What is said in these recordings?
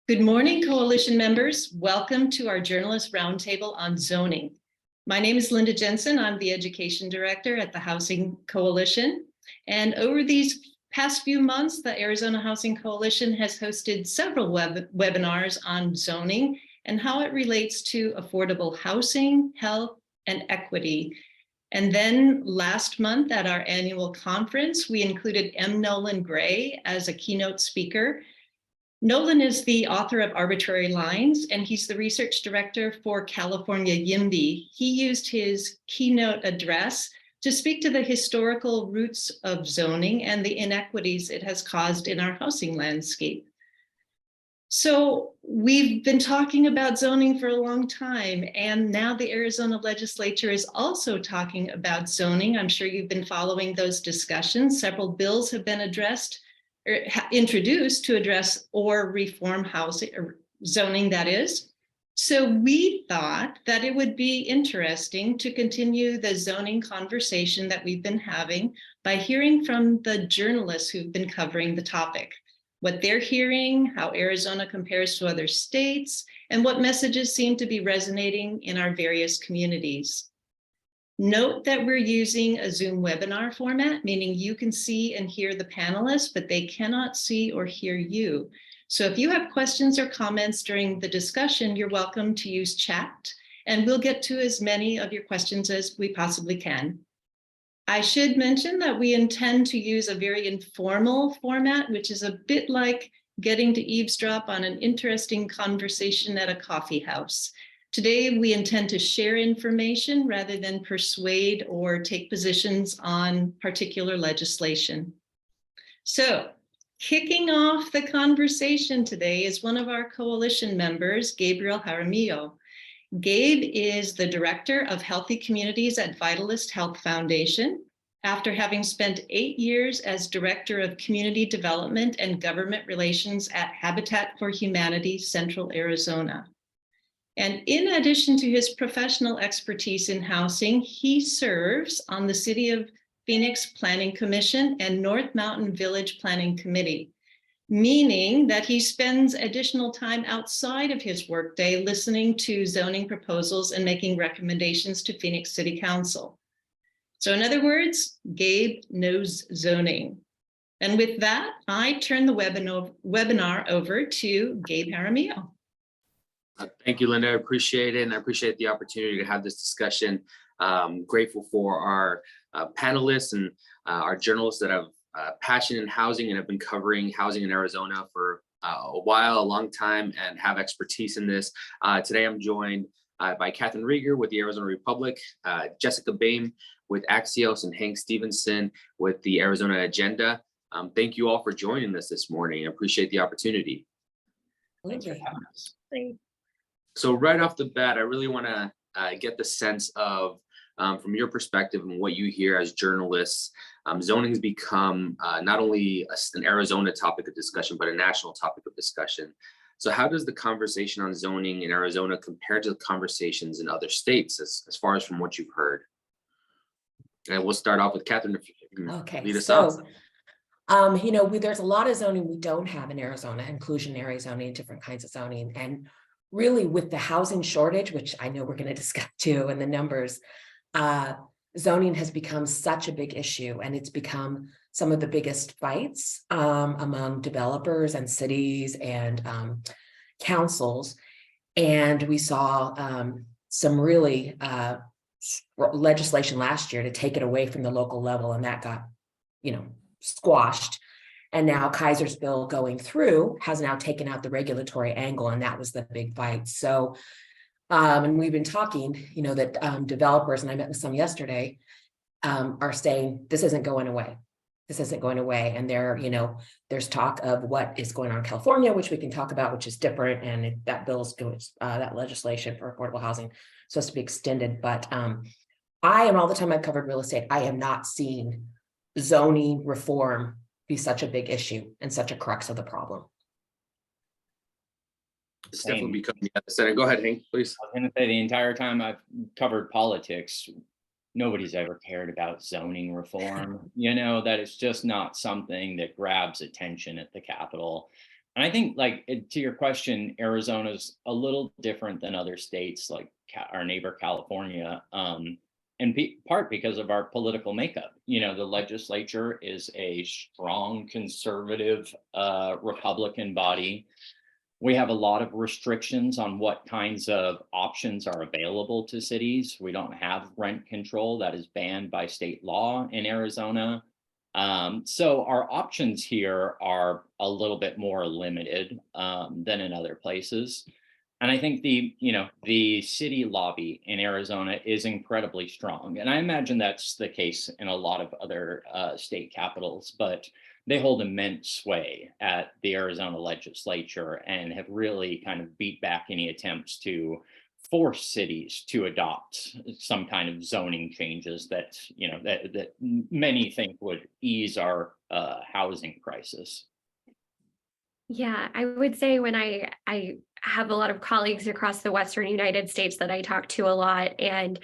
Good morning, Coalition members. Welcome to our Journalist Roundtable on zoning. My name is Linda Jensen. I'm the Education Director at the Housing Coalition. And over these past few months, the Arizona Housing Coalition has hosted several webinars on zoning and how it relates to affordable housing, health, and equity. And then last month at our annual conference, we included M. Nolan Gray as a keynote speaker. Nolan is the author of Arbitrary Lines, and he's the research director for California YIMBY. He used his keynote address to speak to the historical roots of zoning and the inequities it has caused in our housing landscape. So we've been talking about zoning for a long time, and now the Arizona legislature is also talking about zoning. I'm sure you've been following those discussions. Several bills have been introduced to address or reform housing or zoning, that is. So we thought that it would be interesting to continue the zoning conversation that we've been having by hearing from the journalists who've been covering the topic, what they're hearing, how Arizona compares to other states, and what messages seem to be resonating in our various communities. Note that we're using a Zoom webinar format, meaning you can see and hear the panelists, but they cannot see or hear you. So if you have questions or comments during the discussion, you're welcome to use chat, and we'll get to as many of your questions as we possibly can. I should mention that we intend to use a very informal format, which is a bit like getting to eavesdrop on an interesting conversation at a coffee house. Today, we intend to share information rather than persuade or take positions on particular legislation. So, kicking off the conversation today is one of our coalition members, Gabriel Jaramillo. Gabe is the Director of Healthy Communities at Vitalyst Health Foundation, after having spent 8 years as Director of Community Development and Government Relations at Habitat for Humanity, Central Arizona. And in addition to his professional expertise in housing, he serves on the City of Phoenix Planning Commission and North Mountain Village Planning Committee, meaning that he spends additional time outside of his workday listening to zoning proposals and making recommendations to Phoenix City Council. So in other words, Gabe knows zoning. And with that, I turn the webinar over to Gabe Jaramillo. Thank you, Linda. I appreciate it, and I appreciate the opportunity to have this discussion. Grateful for our panelists and our journalists that have passion in housing and have been covering housing in Arizona for a long time, and have expertise in this. Today, I'm joined by Catherine Rieger with the Arizona Republic, Jessica Bain with Axios, and Hank Stevenson with the Arizona Agenda. Thank you all for joining us this morning. I appreciate the opportunity. Thanks for having us. So right off the bat, I really want to get the sense of, from your perspective and what you hear as journalists, zoning has become not only an Arizona topic of discussion, but a national topic of discussion. So how does the conversation on zoning in Arizona compare to the conversations in other states, as far as from what you've heard? And we'll start off with Catherine, if you can lead us off. There's a lot of zoning we don't have in Arizona, inclusionary zoning, different kinds of zoning. And really with the housing shortage, which I know we're going to discuss too, and the numbers, zoning has become such a big issue, and it's become some of the biggest fights among developers and cities and councils. And we saw some really legislation last year to take it away from the local level, and that got, squashed. And now Kaiser's bill going through has now taken out the regulatory angle, and that was the big fight. So, and we've been talking, that developers, and I met with some yesterday, are saying this isn't going away. This isn't going away. And there's talk of what is going on in California, which we can talk about, which is different. And that bill's going, that legislation for affordable housing supposed to be extended. But I am, all the time I've covered real estate, I have not seen zoning reform be such a big issue and such a crux of the problem. It's definitely becoming the center. Go ahead, Hank, please. I was going to say, the entire time I've covered politics, nobody's ever cared about zoning reform. That it's just not something that grabs attention at the Capitol. And I think, like, to your question, Arizona's a little different than other states like our neighbor California, in part because of our political makeup. You know, the legislature is a strong conservative Republican body. We have a lot of restrictions on what kinds of options are available to cities. We don't have rent control that is banned by state law in Arizona. So our options here are a little bit more limited than in other places. And I think the city lobby in Arizona is incredibly strong. And I imagine that's the case in a lot of other state capitals, but they hold immense sway at the Arizona legislature and have really kind of beat back any attempts to force cities to adopt some kind of zoning changes that that many think would ease our housing crisis. Yeah, I would say when I have a lot of colleagues across the Western United States that I talk to a lot, and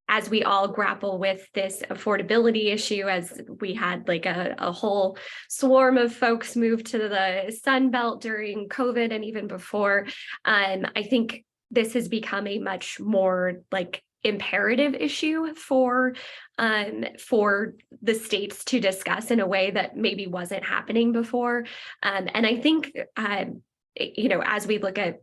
as we all grapple with this affordability issue, as we had like a whole swarm of folks move to the Sun Belt during COVID and even before, I think this has become a much more like imperative issue for the states to discuss in a way that maybe wasn't happening before. And I think, as we look at,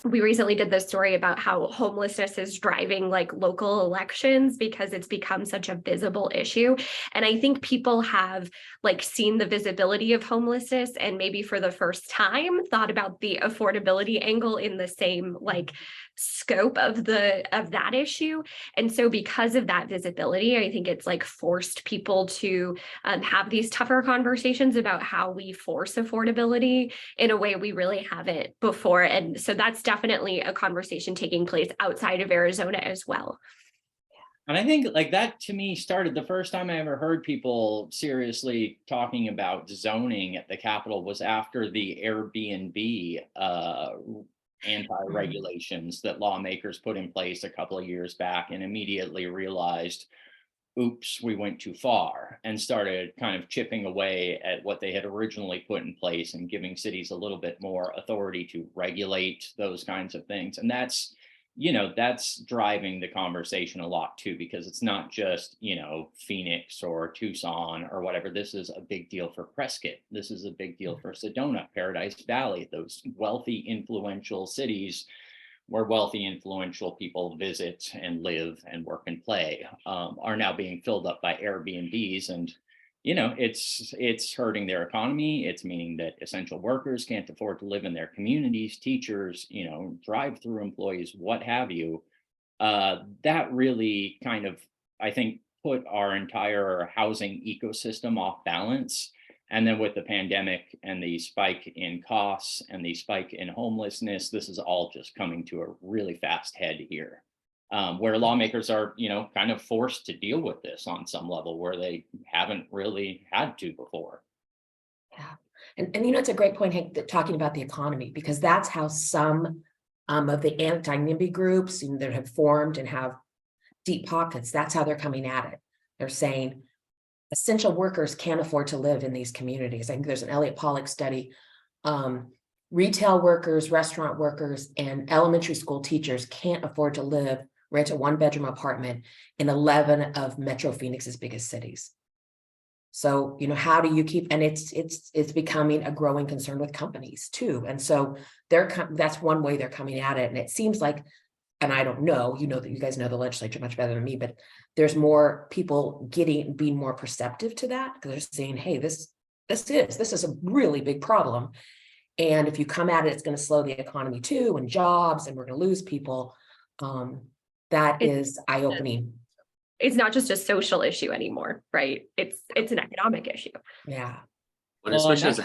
we recently did this story about how homelessness is driving like local elections because it's become such a visible issue. And I think people have like seen the visibility of homelessness and maybe for the first time thought about the affordability angle in the same like scope of that issue. And so because of that visibility, I think it's like forced people to have these tougher conversations about how we force affordability in a way we really haven't before. And so that's definitely a conversation taking place outside of Arizona as well. And I think like that to me started the first time I ever heard people seriously talking about zoning at the Capitol was after the Airbnb anti-regulations that lawmakers put in place a couple of years back, and immediately realized, oops, we went too far, and started kind of chipping away at what they had originally put in place and giving cities a little bit more authority to regulate those kinds of things. And that's driving the conversation a lot too, because it's not just, Phoenix or Tucson or whatever. This is a big deal for Prescott. This is a big deal for Sedona, Paradise Valley, those wealthy, influential cities where wealthy, influential people visit and live and work and play, are now being filled up by Airbnbs. And it's hurting their economy. It's meaning that essential workers can't afford to live in their communities, teachers, drive-through employees, what have you. That really kind of, I think, put our entire housing ecosystem off balance. And then with the pandemic and the spike in costs and the spike in homelessness, this is all just coming to a really fast head here. Where lawmakers are, kind of forced to deal with this on some level where they haven't really had to before. Yeah. And it's a great point, Hank, talking about the economy, because that's how some of the anti-NIMBY groups that have formed and have deep pockets, that's how they're coming at it. They're saying essential workers can't afford to live in these communities. I think there's an Elliott Pollock study. Retail workers, restaurant workers, and elementary school teachers can't afford to rent a one-bedroom apartment in 11 of Metro Phoenix's biggest cities. So, how do you keep, and it's becoming a growing concern with companies too. And so that's one way they're coming at it. And it seems like, and I don't know, that you guys know the legislature much better than me, but there's more people being more perceptive to that, because they're saying, hey, this is a really big problem. And if you come at it, it's going to slow the economy too, and jobs, and we're going to lose people. That is eye-opening. It's not just a social issue anymore, right? It's an economic issue. Yeah. But especially as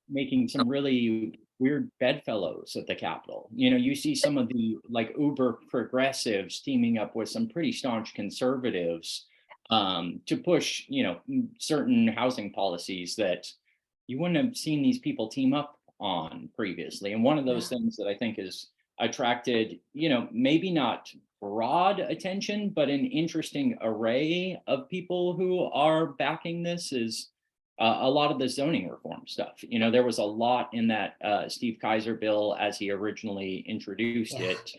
making some really weird bedfellows at the Capitol. You see some of the like uber progressives teaming up with some pretty staunch conservatives to push, certain housing policies that you wouldn't have seen these people team up on previously. And one of those things that I think has attracted, maybe not broad attention, but an interesting array of people who are backing this is a lot of the zoning reform stuff. You know, there was a lot in that Steve Kaiser bill as he originally introduced it.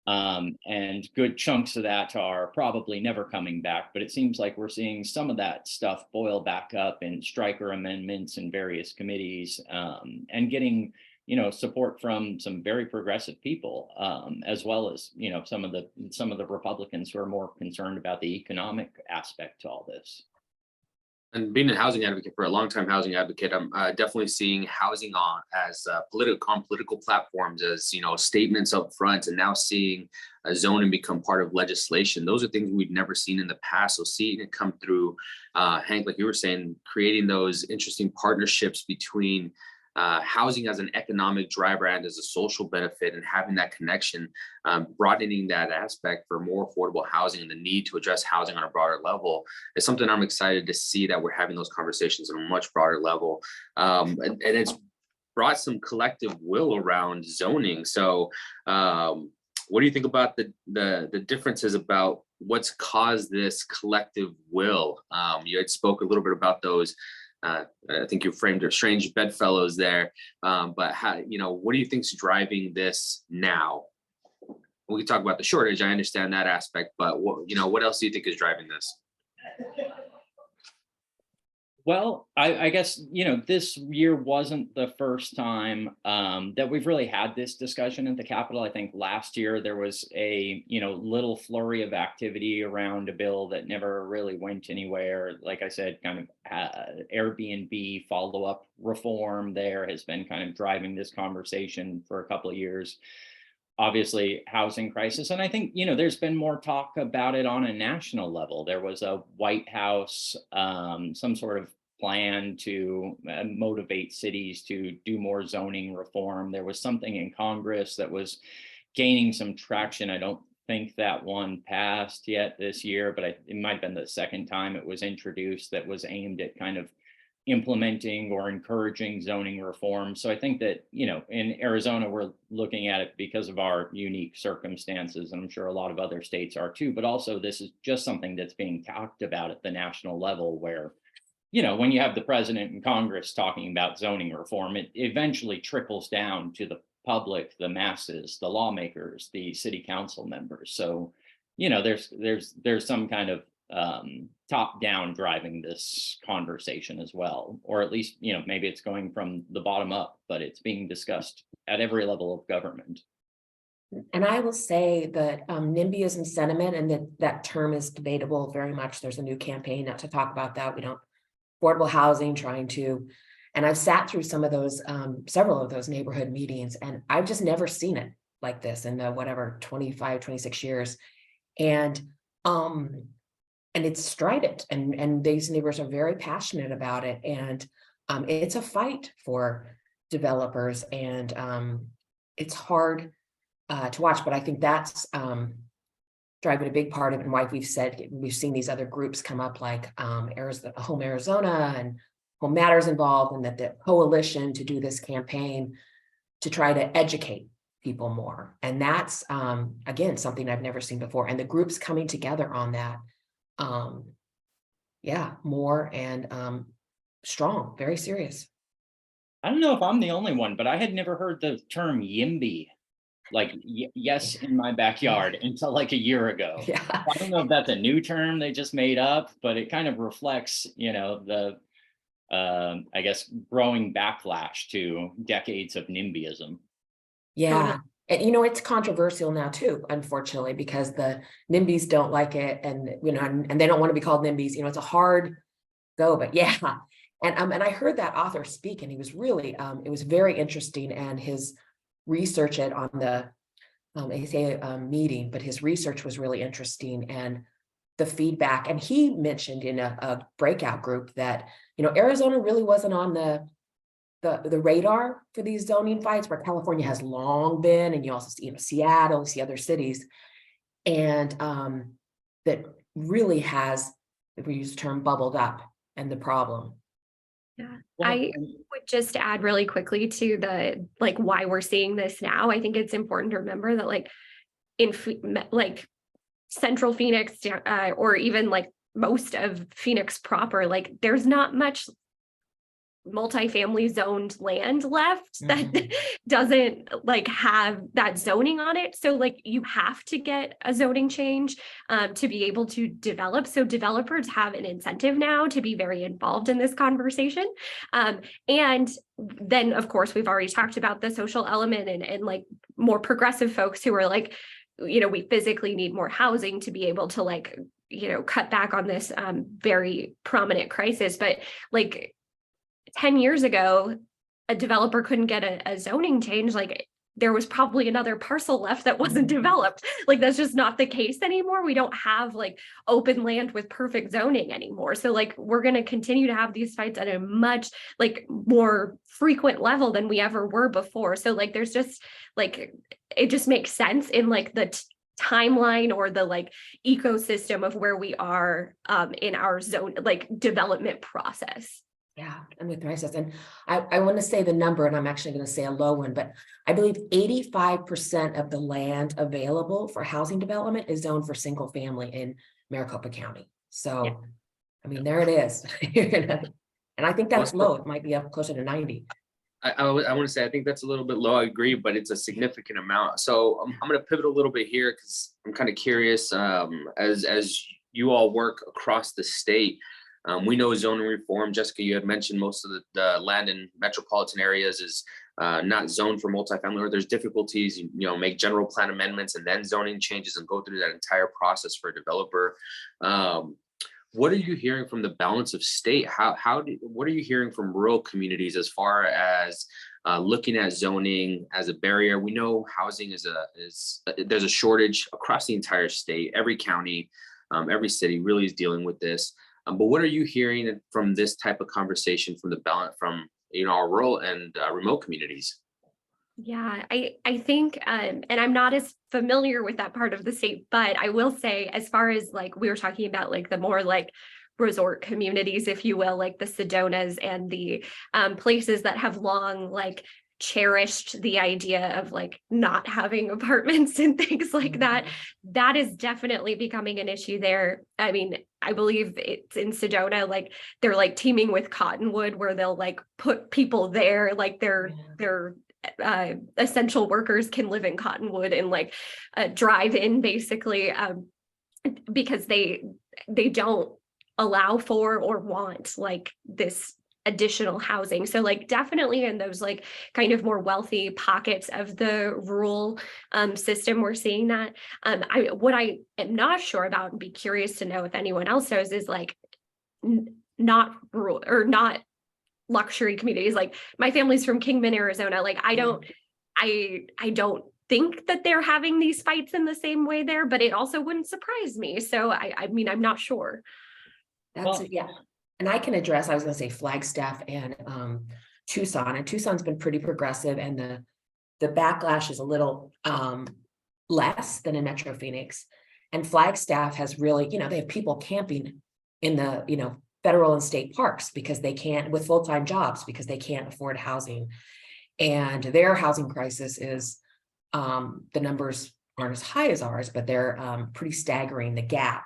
And good chunks of that are probably never coming back, but it seems like we're seeing some of that stuff boil back up in Stryker amendments in various committees, and getting, you know, support from some very progressive people, as well as, you know, some of the Republicans who are more concerned about the economic aspect to all this. And being a housing advocate for a long time housing advocate, I'm definitely seeing housing on as political platforms, as, you know, statements up front, and now seeing zoning become part of legislation. Those are things we've never seen in the past. So seeing it come through, Hank, like you were saying, creating those interesting partnerships between housing as an economic driver and as a social benefit, and having that connection, broadening that aspect for more affordable housing and the need to address housing on a broader level is something I'm excited to see, that we're having those conversations on a much broader level. And it's brought some collective will around zoning. So what do you think about the differences about what's caused this collective will? You had spoke a little bit about those. I think you framed your strange bedfellows there, but how, you know, what do you think's driving this now? We can talk about the shortage. I understand that aspect, but what, you know, what else do you think is driving this? Well, I guess, you know, this year wasn't the first time that we've really had this discussion at the Capitol. I think last year there was a, you know, little flurry of activity around a bill that never really went anywhere. Like I said, kind of Airbnb follow-up reform there has been kind of driving this conversation for a couple of years. Obviously, housing crisis. And I think, you know, there's been more talk about it on a national level. There was a White House, some sort of plan to motivate cities to do more zoning reform. There was something in Congress that was gaining some traction. I don't think that one passed yet this year, but it might have been the second time it was introduced, that was aimed at kind of implementing or encouraging zoning reform. So I think that, you know, in Arizona, we're looking at it because of our unique circumstances, and I'm sure a lot of other states are too, but also this is just something that's being talked about at the national level, where, you know, when you have the president and Congress talking about zoning reform, it eventually trickles down to the public, the masses, the lawmakers, the city council members. So, you know, there's some kind of top down driving this conversation as well, or at least, you know, maybe it's going from the bottom up, but it's being discussed at every level of government. And I will say that NIMBYism sentiment, and that term is debatable very much. There's a new campaign not to talk about that. We don't affordable housing, trying to, and I've sat through some of those, several of those neighborhood meetings, and I've just never seen it like this in the whatever 25, 26 years. And it's strident, and these neighbors are very passionate about it. And it's a fight for developers, and it's hard to watch, but I think that's driving a big part of it, and why we've seen these other groups come up, like Home Arizona and Home Matters involved, and that the coalition to do this campaign to try to educate people more. And that's again something I've never seen before, and the groups coming together on that, more and strong, very serious. I don't know if I'm the only one, but I had never heard the term YIMBY, like yes in my backyard, until like a year ago. Yeah. I don't know if that's a new term they just made up, but it kind of reflects, you know, the I guess growing backlash to decades of NIMBYism. Yeah. And, you know, it's controversial now too, unfortunately, because the NIMBYs don't like it, and, you know, and they don't want to be called NIMBYs. You know, it's a hard go, but yeah. And I heard that author speak, and he was really, it was very interesting, and his research on the meeting, but his research was really interesting, and the feedback. And he mentioned in a breakout group that, you know, Arizona really wasn't on the radar for these zoning fights, where California has long been, and you also see, you know, Seattle, you see other cities, and that really has, if we use the term, bubbled up, and the problem. Yeah, Well, I would just add really quickly to the, like, why we're seeing this now. I think it's important to remember that, like, in like Central Phoenix, or even like most of Phoenix proper, like there's not much multifamily zoned land left that Mhm. doesn't like have that zoning on it. So like you have to get a zoning change to be able to develop. So developers have an incentive now to be very involved in this conversation. And then of course, we've already talked about the social element and like more progressive folks who are like, we physically need more housing to be able to like, cut back on this very prominent crisis. But like 10 years ago, a developer couldn't get a zoning change. Like there was probably another parcel left that wasn't developed. Like that's just not the case anymore. We don't have like open land with perfect zoning anymore. So like we're going to continue to have these fights at a much like more frequent level than we ever were before. So like there's just like, it just makes sense in like the timeline or the like ecosystem of where we are in our zone, like development process. Yeah, I'm with Marissa. And I want to say the number, and I'm actually going to say a low one, but I believe 85% of the land available for housing development is zoned for single family in Maricopa County. So, Yeah. I mean, there it is. And I think that's low. It might be up closer to 90. I want to say, I think that's a little bit low. I agree, but it's a significant amount. So I'm going to pivot a little bit here because I'm kind of curious, as you all work across the state. We know zoning reform. Jessica, you had mentioned most of the land in metropolitan areas is not zoned for multifamily, or there's difficulties, make general plan amendments and then zoning changes and go through that entire process for a developer. What are you hearing from the balance of state? What are you hearing from rural communities as far as looking at zoning as a barrier? We know housing there's a shortage across the entire state. Every county, every city really is dealing with this. But what are you hearing from this type of conversation from the balance from our rural and remote communities? Yeah, I think, and I'm not as familiar with that part of the state, but I will say, as far as like we were talking about, like the more like resort communities, if you will, like the Sedonas and the places that have long like cherished the idea of like not having apartments and things like that. That is definitely becoming an issue there. I mean, I believe it's in Sedona, like they're like teaming with Cottonwood where they'll like put people there, like their essential workers can live in Cottonwood and like drive in basically because they don't allow for or want like this additional housing. So like definitely in those like kind of more wealthy pockets of the rural system, we're seeing that. What I am not sure about and be curious to know if anyone else knows is like not rural or not luxury communities. Like my family's from Kingman, Arizona. Like I don't think that they're having these fights in the same way there, but it also wouldn't surprise me. So I mean, I'm not sure. That's it, yeah. And I can address, I was going to say Flagstaff and Tucson, and Tucson's been pretty progressive, and the backlash is a little less than in Metro Phoenix. And Flagstaff has really, they have people camping in the, federal and state parks because they can't, with full-time jobs, because they can't afford housing. And their housing crisis is, the numbers aren't as high as ours, but they're pretty staggering, the gap.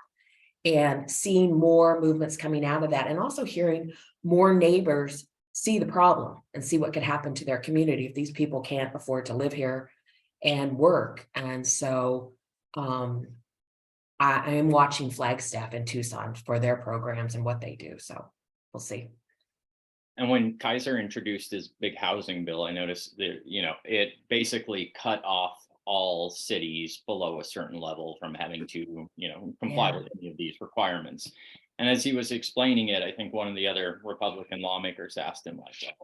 And seeing more movements coming out of that, and also hearing more neighbors see the problem and see what could happen to their community if these people can't afford to live here and work. And so I am watching Flagstaff in Tucson for their programs and what they do. So we'll see. And when Kaiser introduced his big housing bill, I noticed that, it basically cut off all cities below a certain level from having to, comply with any of these requirements. And as he was explaining it, I think one of the other Republican lawmakers asked him, like,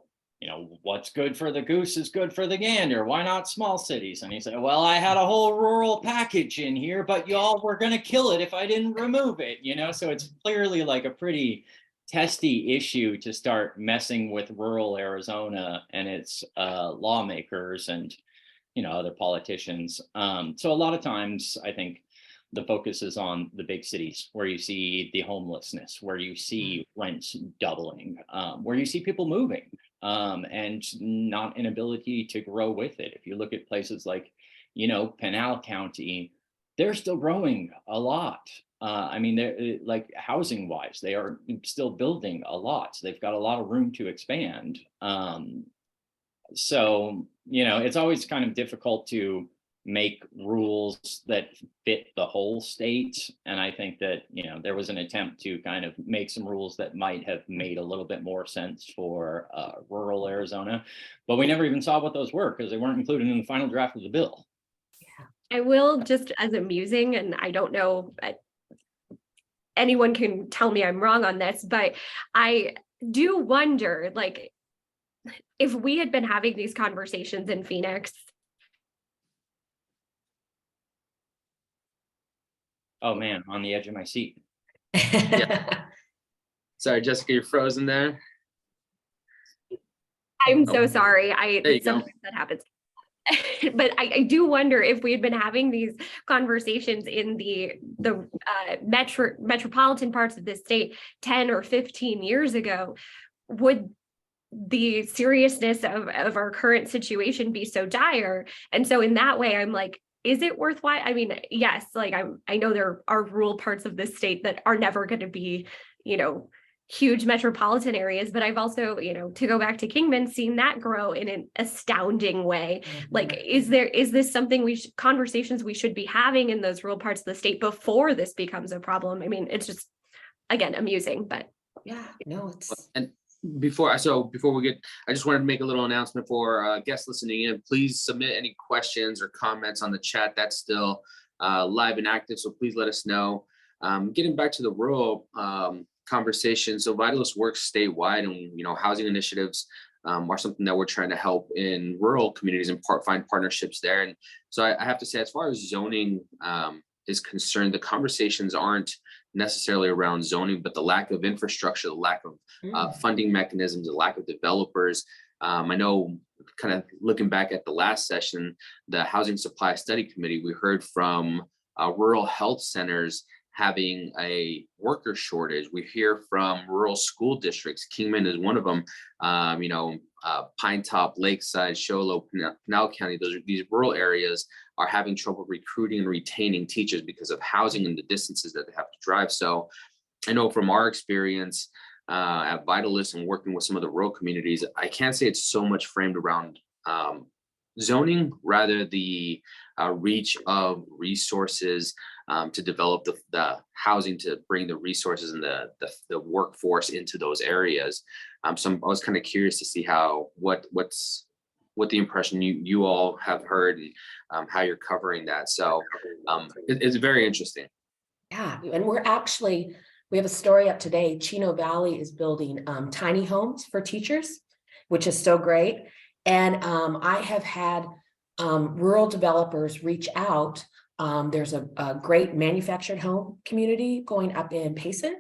what's good for the goose is good for the gander. Why not small cities? And he said, well, I had a whole rural package in here, but y'all were going to kill it if I didn't remove it, So it's clearly like a pretty testy issue to start messing with rural Arizona and its lawmakers and other politicians. So a lot of times I think the focus is on the big cities where you see the homelessness, where you see rents doubling, where you see people moving and not an ability to grow with it. If you look at places like, Pinal County, they're still growing a lot. I mean, they're like housing wise, they are still building a lot. So they've got a lot of room to expand. So, it's always kind of difficult to make rules that fit the whole state. And I think that, there was an attempt to kind of make some rules that might have made a little bit more sense for rural Arizona, but we never even saw what those were because they weren't included in the final draft of the bill. I will, just as amusing, and I don't know, anyone can tell me I'm wrong on this, but I do wonder, like, if we had been having these conversations in Phoenix. Oh man, on the edge of my seat. Sorry, Jessica, you're frozen there. I'm so sorry. There you go. Sometimes that happens. But I do wonder if we had been having these conversations in the metropolitan parts of the state 10 or 15 years ago, would the seriousness of our current situation be so dire? And so in that way, I'm like, is it worthwhile? I mean, yes, like I know there are rural parts of this state that are never going to be, huge metropolitan areas, but I've also, to go back to Kingman, seen that grow in an astounding way. Like, is this something conversations we should be having in those rural parts of the state before this becomes a problem? I mean, it's just, again, amusing, but. Yeah, no, it's. And before we get, I just wanted to make a little announcement for guests listening in. Please submit any questions or comments on the chat. That's still live and active, so please let us know. Getting back to the rural conversation, so Vitalyst works statewide, and housing initiatives are something that we're trying to help in rural communities and find partnerships there. And so I have to say, as far as zoning is concerned, the conversations aren't necessarily around zoning, but the lack of infrastructure, the lack of funding mechanisms, the lack of developers. I know, kind of looking back at the last session, the Housing Supply Study Committee, we heard from rural health centers having a worker shortage. We hear from rural school districts. Kingman is one of them. Pine Top, Lakeside, Show Low, Pinal County. These rural areas are having trouble recruiting and retaining teachers because of housing and the distances that they have to drive. So I know from our experience at Vitalyst and working with some of the rural communities, I can't say it's so much framed around zoning, rather the reach of resources to develop the housing, to bring the resources and the workforce into those areas. So I was kind of curious to see what the impression you all have heard, and how you're covering that. So it's very interesting. Yeah, and we have a story up today. Chino Valley is building tiny homes for teachers, which is so great. And I have had rural developers reach out. There's a great manufactured home community going up in Payson,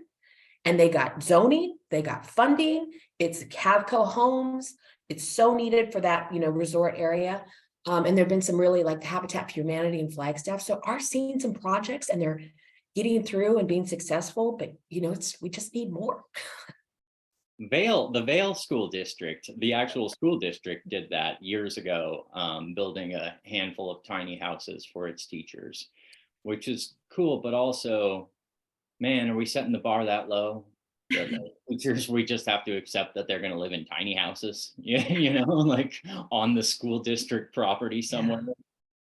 and they got zoning, they got funding. It's Cavco homes. It's so needed for that, resort area. And there've been some really, like the Habitat for Humanity and Flagstaff. So are seeing some projects, and they're getting through and being successful, but we just need more. The Vail School District, the actual school district, did that years ago, building a handful of tiny houses for its teachers, which is cool, but also, man, are we setting the bar that low? The teachers, we just have to accept that they're going to live in tiny houses, like on the school district property somewhere. Yeah.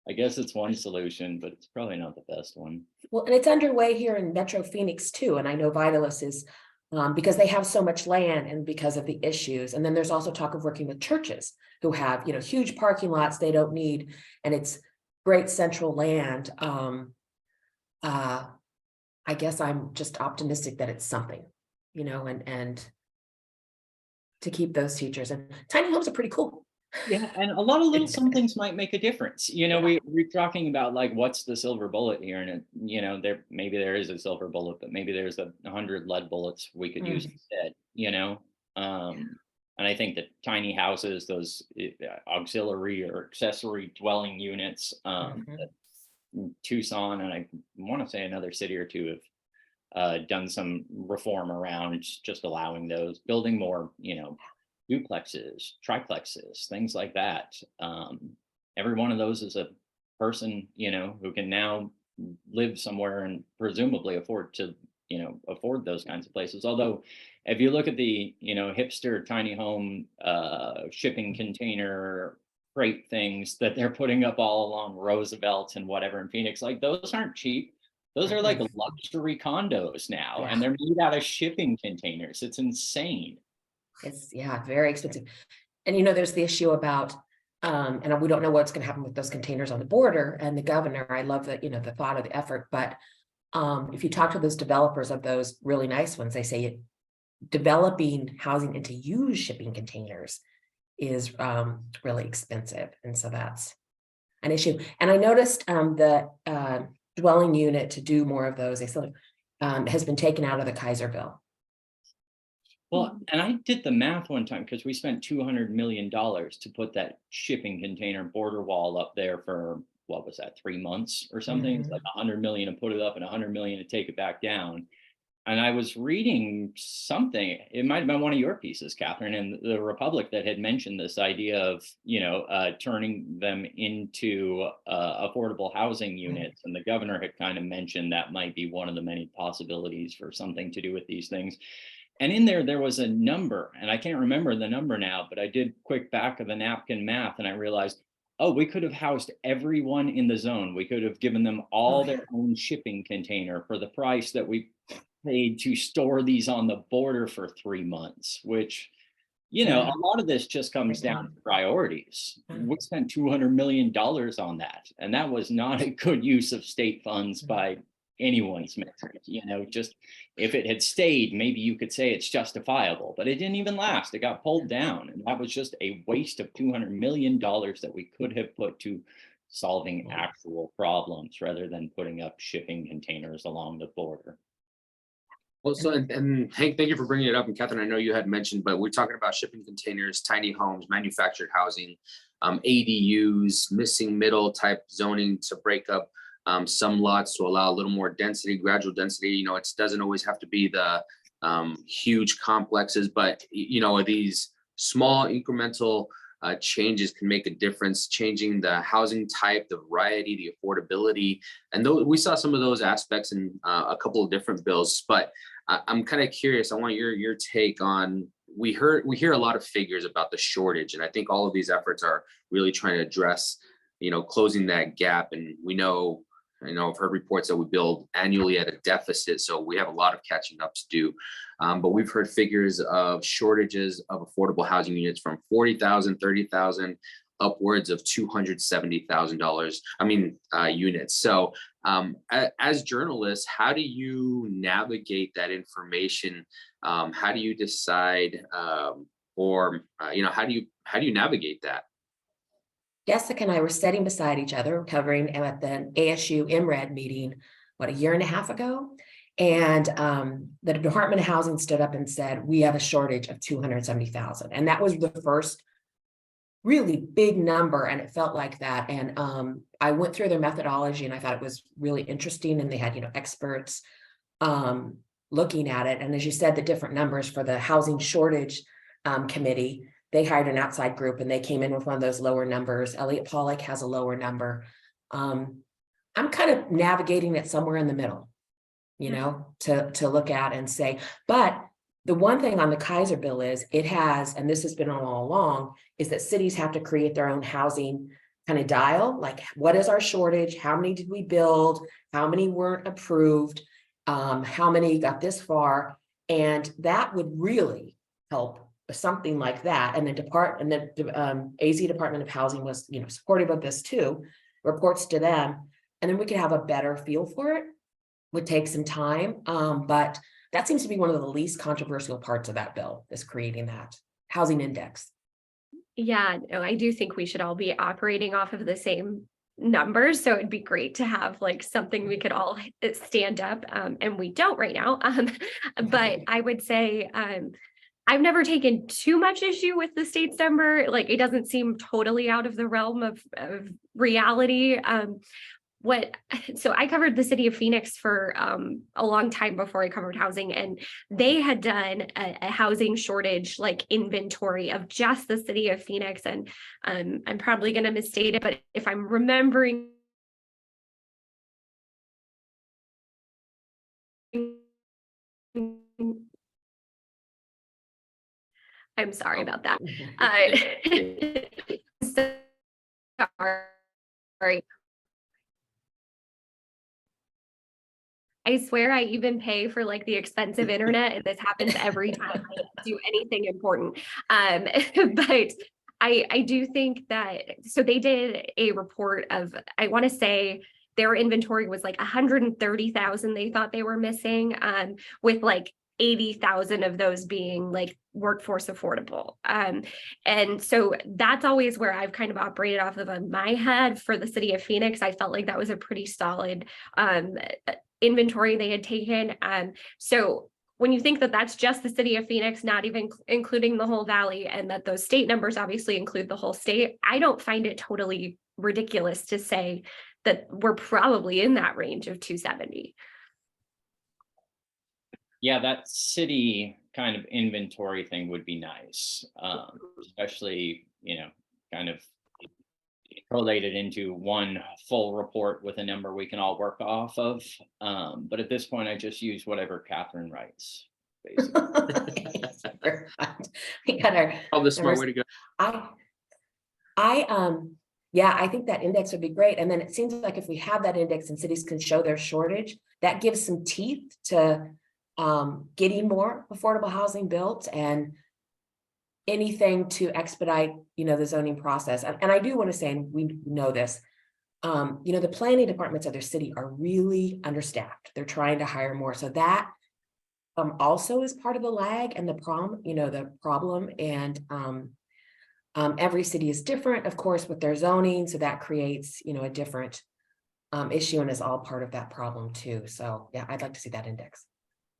I guess it's one solution, but it's probably not the best one. Well, and it's underway here in Metro Phoenix too. And I know Vitalyst is, because they have so much land and because of the issues. And then there's also talk of working with churches who have, huge parking lots they don't need, and it's great central land. I guess I'm just optimistic that it's something, and to keep those teachers. And tiny homes are pretty cool. Yeah, and a lot of little somethings might make a difference. We're talking about like what's the silver bullet here, and maybe there is a silver bullet, but maybe there's 100 lead bullets we could use instead. And I think that tiny houses, those auxiliary or accessory dwelling units, Tucson, and I want to say another city or two have done some reform around just allowing those, building more, duplexes, triplexes, things like that. Every one of those is a person, who can now live somewhere and presumably afford to, afford those kinds of places. Although if you look at the, hipster tiny home shipping container freight things that they're putting up all along Roosevelt and whatever in Phoenix, like those aren't cheap. Those are like luxury condos now, and they're made out of shipping containers. It's insane. It's very expensive. And there's the issue about and we don't know what's going to happen with those containers on the border. And the governor, I love that, the thought of the effort, but if you talk to those developers of those really nice ones, they say developing housing into used shipping containers is really expensive. And so that's an issue. And I noticed the dwelling unit to do more of those, they still has been taken out of the Kaiser bill. Well, and I did the math one time because we spent $200 million to put that shipping container border wall up there for, what was that, 3 months or something? It's like 100 million to put it up and 100 million to take it back down. And I was reading something, it might have been one of your pieces, Catherine, in the Republic, that had mentioned this idea of, turning them into affordable housing units. And the governor had kind of mentioned that might be one of the many possibilities for something to do with these things. And in there was a number, and I can't remember the number now, but I did quick back of the napkin math, and I realized, oh, we could have housed everyone in the zone. We could have given them all their own shipping container for the price that we paid to store these on the border for 3 months, which, a lot of this just comes down to priorities. We spent $200 million on that, and that was not a good use of state funds by anyone's metric. Just if it had stayed, maybe you could say it's justifiable, but it didn't even last. It got pulled down, and that was just a waste of $200 million that we could have put to solving actual problems rather than putting up shipping containers along the border. Well, so, and Hank, thank you for bringing it up. And Catherine, I know you had mentioned, but we're talking about shipping containers, tiny homes, manufactured housing, ADUs, missing middle type zoning to break up some lots to allow a little more density, gradual density. It doesn't always have to be the huge complexes, but these small incremental changes can make a difference, changing the housing type, the variety, the affordability. And we saw some of those aspects in a couple of different bills, but I'm kind of curious. I want your take on, we hear a lot of figures about the shortage, and I think all of these efforts are really trying to address, closing that gap. And I've heard reports that we build annually at a deficit, so we have a lot of catching up to do. But we've heard figures of shortages of affordable housing units from 40,000, 30,000, upwards of $270,000. Units. So as journalists, how do you navigate that information? How do you decide, how do you navigate that? Jessica and I were sitting beside each other, covering at the ASU MRED meeting, a year and a half ago. And the Department of Housing stood up and said, we have a shortage of 270,000. And that was the first really big number. And it felt like that. And I went through their methodology, and I thought it was really interesting. And they had, experts looking at it. And as you said, the different numbers for the housing shortage committee, they hired an outside group, and they came in with one of those lower numbers. Elliot Pollack has a lower number. I'm kind of navigating it somewhere in the middle, to look at and say, but the one thing on the Kaiser bill is it has, and this has been all along, is that cities have to create their own housing kind of dial. Like, what is our shortage? How many did we build? How many weren't approved? How many got this far? And that would really help. Something like that. And the AZ Department of Housing was, supportive of this too, reports to them. And then we could have a better feel for it. Would take some time. But that seems to be one of the least controversial parts of that bill, is creating that housing index. Yeah, no, I do think we should all be operating off of the same numbers. So it'd be great to have something we could all stand up. And we don't right now. But I would say, I've never taken too much issue with the state's number. It doesn't seem totally out of the realm of reality. So I covered the city of Phoenix for a long time before I covered housing, and they had done a housing shortage inventory of just the city of Phoenix. And I'm probably going to misstate it, but if I'm remembering I'm sorry about that. Sorry. I swear I even pay for like the expensive internet, and this happens every time I do anything important. But I do think that, so they did a report of, I want to say their inventory was like 130,000 they thought they were missing, with like 80,000 of those being like workforce affordable. And so that's always where I've kind of operated off of in my head for the city of Phoenix. I felt like that was a pretty solid inventory they had taken. So when you think that that's just the city of Phoenix, not even including the whole valley, and that those state numbers obviously include the whole state, I don't find it totally ridiculous to say that we're probably in that range of 270. Yeah, that city kind of inventory thing would be nice, especially, kind of collated into one full report with a number we can all work off of. But at this point, I just use whatever Catherine writes, basically. We got our Probably the smart way to go. Yeah, I think that index would be great. And then it seems like if we have that index and cities can show their shortage, that gives some teeth to getting more affordable housing built and anything to expedite, the zoning process. And I do want to say, and we know this, the planning departments of their city are really understaffed. They're trying to hire more. So that also is part of the lag and the problem. And every city is different, of course, with their zoning. So that creates, a different issue and is all part of that problem too. So yeah, I'd like to see that index.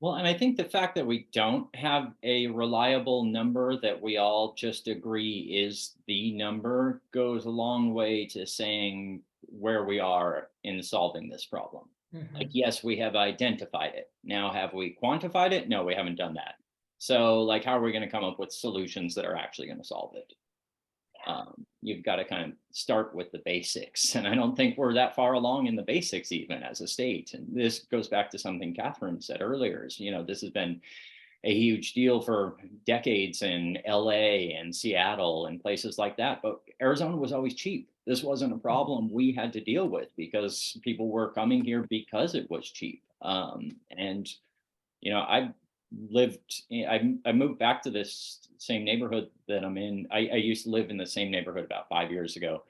Well, and I think the fact that we don't have a reliable number that we all just agree is the number goes a long way to saying where we are in solving this problem. Mm-hmm. Like, yes, we have identified it. Now, have we quantified it? No, we haven't done that. So like, how are we going to come up with solutions that are actually going to solve it? You've got to kind of start with the basics. And I don't think we're that far along in the basics even as a state. And this goes back to something Catherine said earlier, is, this has been a huge deal for decades in LA and Seattle and places like that. But Arizona was always cheap. This wasn't a problem we had to deal with because people were coming here because it was cheap. I moved back to this same neighborhood that I'm in. I used to live in the same neighborhood about 5 years ago,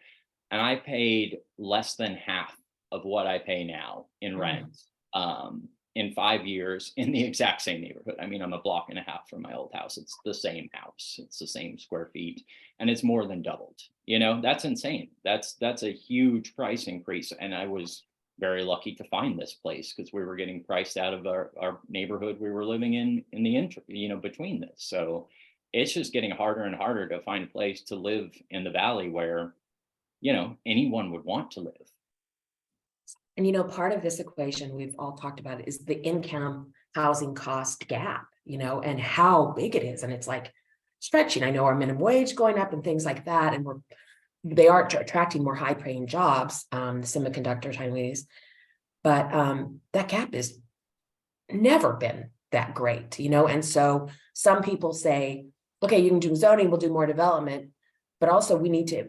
and I paid less than half of what I pay now in rent in 5 years in the exact same neighborhood. I mean, I'm a block and a half from my old house. It's the same house. It's the same square feet, and it's more than doubled. That's insane. That's a huge price increase, and I was very lucky to find this place because we were getting priced out of our neighborhood we were living in the between this. So it's just getting harder and harder to find a place to live in the valley where, anyone would want to live. And, part of this equation we've all talked about is the income housing cost gap, and how big it is. And it's like stretching. I know our minimum wage going up and things like that. And they are attracting more high paying jobs, the semiconductor Chinese, but that gap has never been that great, and so some people say, okay, you can do zoning, we'll do more development, but also we need to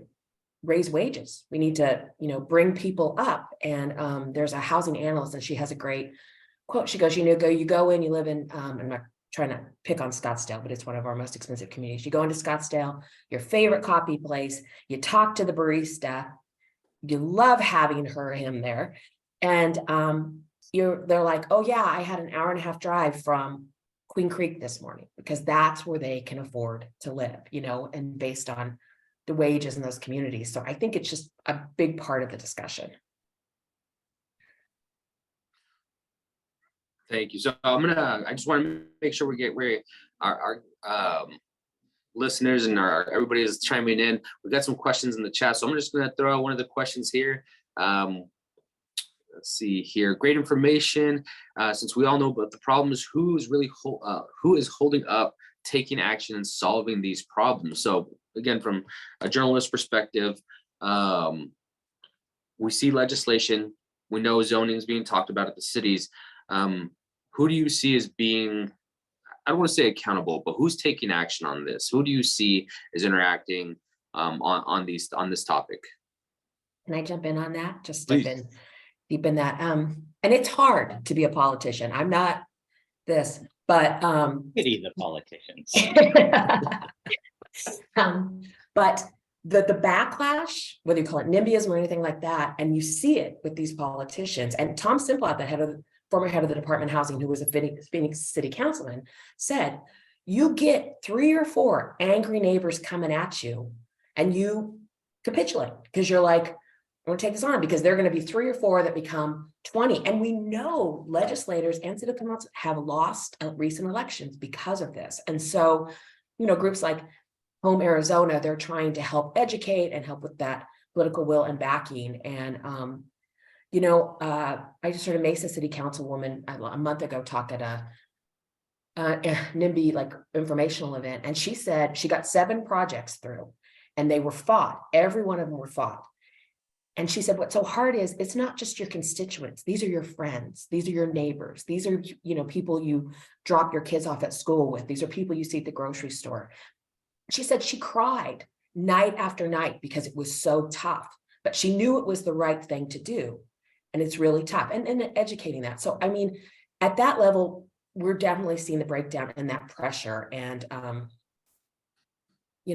raise wages. We need to, bring people up. And there's a housing analyst, and she has a great quote. She goes, you go in, you live in, I'm not trying to pick on Scottsdale, but it's one of our most expensive communities. You go into Scottsdale, your favorite coffee place, you talk to the barista, you love having him there. And they're like, oh yeah, I had an hour and a half drive from Queen Creek this morning, because that's where they can afford to live, and based on the wages in those communities. So I think it's just a big part of the discussion. Thank you. So I just want to make sure we get where our listeners and everybody is chiming in. We've got some questions in the chat, so I'm just going to throw out one of the questions here. Let's see here. Great information. Since we all know about the problems, who is holding up taking action and solving these problems? So again, from a journalist perspective, we see legislation. We know zoning is being talked about at the cities. Who do you see as being I don't want to say accountable, but who's taking action on this? Who do you see is interacting on this topic? Can I jump in on that? Just Please. deep in that. And it's hard to be a politician. I'm not this, but Pity the politicians. but the backlash, whether you call it NIMBYism or anything like that, and you see it with these politicians. And Tom Simplot, the former head of the Department of Housing, who was a Phoenix City Councilman, said, you get 3 or 4 angry neighbors coming at you, and you capitulate because you're like, I'm going to take this on, because they're going to be 3 or 4 that become 20. And we know legislators and city councils have lost recent elections because of this. And so, groups like Home Arizona, they're trying to help educate and help with that political will and backing. And, I just heard a Mesa City Councilwoman a month ago talk at a NIMBY like informational event. And she said she got 7 projects through and they were fought. Every one of them were fought. And she said, what's so hard is it's not just your constituents. These are your friends. These are your neighbors. These are, people you drop your kids off at school with. These are people you see at the grocery store. She said she cried night after night because it was so tough, but she knew it was the right thing to do. And it's really tough. And educating that. So, at that level, we're definitely seeing the breakdown and that pressure. And,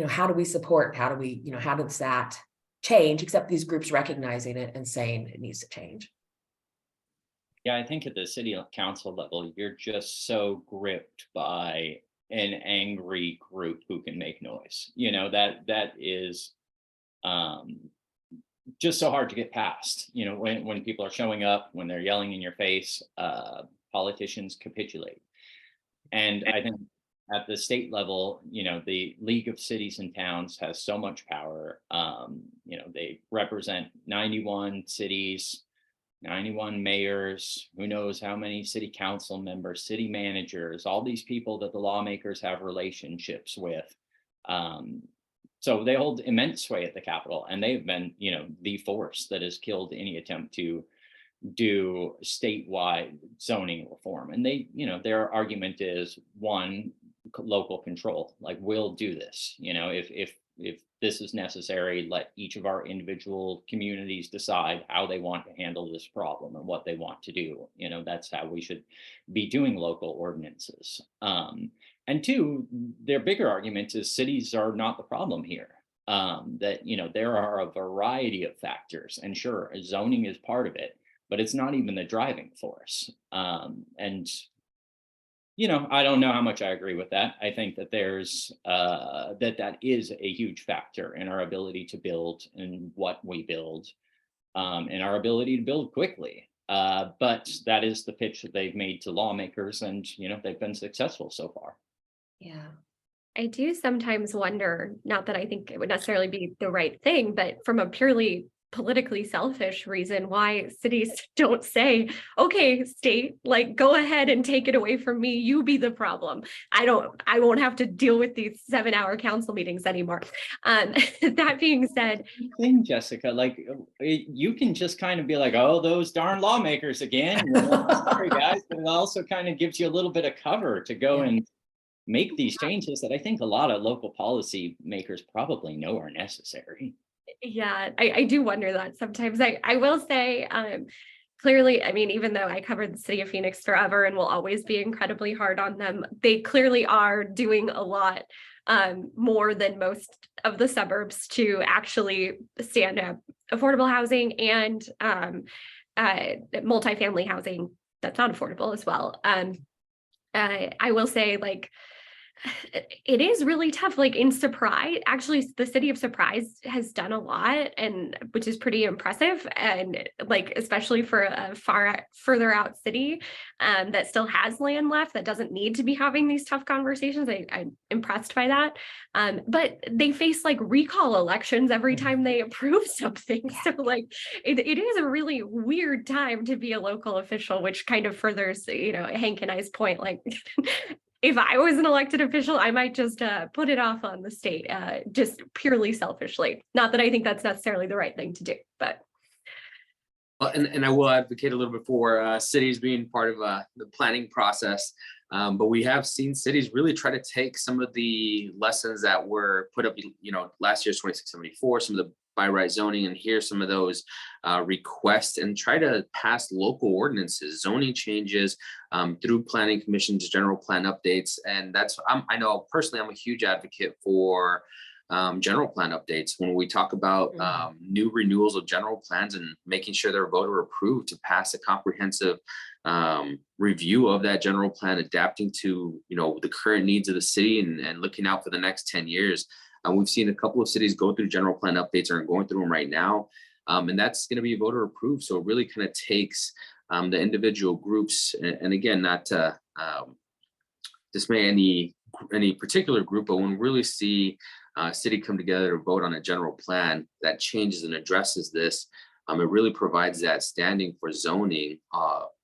how do we support? How do we, how does that change, except these groups recognizing it and saying it needs to change? Yeah, I think at the city council level, you're just so gripped by an angry group who can make noise. That is just so hard to get past. When people are showing up, when they're yelling in your face, politicians capitulate. And I think at the state level, the League of Cities and Towns has so much power. They represent 91 cities, 91 mayors, who knows how many city council members, city managers, all these people that the lawmakers have relationships with. So they hold immense sway at the Capitol, and they've been, the force that has killed any attempt to do statewide zoning reform. And they, their argument is, one, local control. Like, we'll do this. If this is necessary, let each of our individual communities decide how they want to handle this problem and what they want to do. That's how we should be doing local ordinances. And 2, their bigger argument is cities are not the problem here. That, there are a variety of factors, and sure, zoning is part of it, but it's not even the driving force. And I don't know how much I agree with that. I think that there's that is a huge factor in our ability to build and what we build, and our ability to build quickly. But that is the pitch that they've made to lawmakers, and they've been successful so far. Yeah. I do sometimes wonder, not that I think it would necessarily be the right thing, but from a purely politically selfish reason, why cities don't say, okay, state, like, go ahead and take it away from me. You be the problem. I won't have to deal with these 7-hour council meetings anymore. That being said, Jessica, like, you can just kind of be like, oh, those darn lawmakers again. Sorry, guys, but it also kind of gives you a little bit of cover to go and make these changes that I think a lot of local policy makers probably know are necessary. Yeah, I do wonder that sometimes. I will say, clearly, even though I covered the city of Phoenix forever and will always be incredibly hard on them, they clearly are doing a lot more than most of the suburbs to actually stand up affordable housing and multifamily housing that's not affordable as well. I will say, like, it is really tough. Like, in Surprise, actually, the city of Surprise has done a lot, and which is pretty impressive. And like, especially for a further out city that still has land left, that doesn't need to be having these tough conversations. I'm impressed by that. But they face like recall elections every time they approve something. So like, it is a really weird time to be a local official, which kind of furthers, Hank and I's point, like, if I was an elected official, I might just put it off on the state, just purely selfishly. Not that I think that's necessarily the right thing to do, but And I will advocate a little bit for cities being part of the planning process. But we have seen cities really try to take some of the lessons that were put up, last year's 2674, some of the by right zoning, and hear some of those requests and try to pass local ordinances, zoning changes through planning commissions, general plan updates. And I know personally, I'm a huge advocate for general plan updates. When we talk about new renewals of general plans and making sure they're voter approved to pass a comprehensive review of that general plan, adapting to the current needs of the city and looking out for the next 10 years. We've seen a couple of cities go through general plan updates or are going through them right now. And that's going to be voter approved. So it really kind of takes the individual groups, and again, not to dismay any particular group, but when we really see city come together to vote on a general plan that changes and addresses this, it really provides that standing for zoning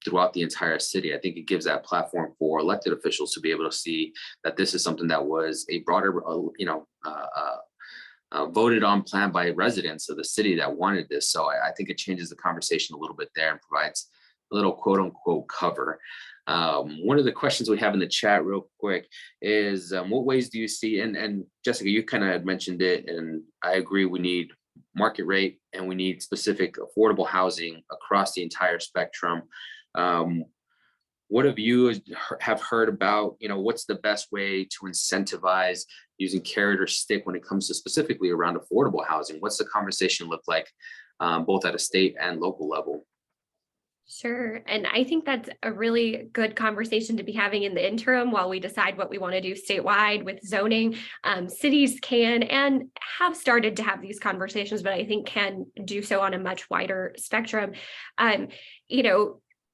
throughout the entire city. I think it gives that platform for elected officials to be able to see that this is something that was a broader, voted on plan by residents of the city that wanted this. So I think it changes the conversation a little bit there and provides a little quote unquote cover. One of the questions we have in the chat real quick is what ways do you see, and Jessica, you kind of had mentioned it, and I agree, we need market rate and we need specific affordable housing across the entire spectrum. What have you have heard about, what's the best way to incentivize using carrot or stick when it comes to specifically around affordable housing? What's the conversation look like both at a state and local level? Sure. And I think that's a really good conversation to be having in the interim while we decide what we want to do statewide with zoning. Cities can and have started to have these conversations, but I think can do so on a much wider spectrum.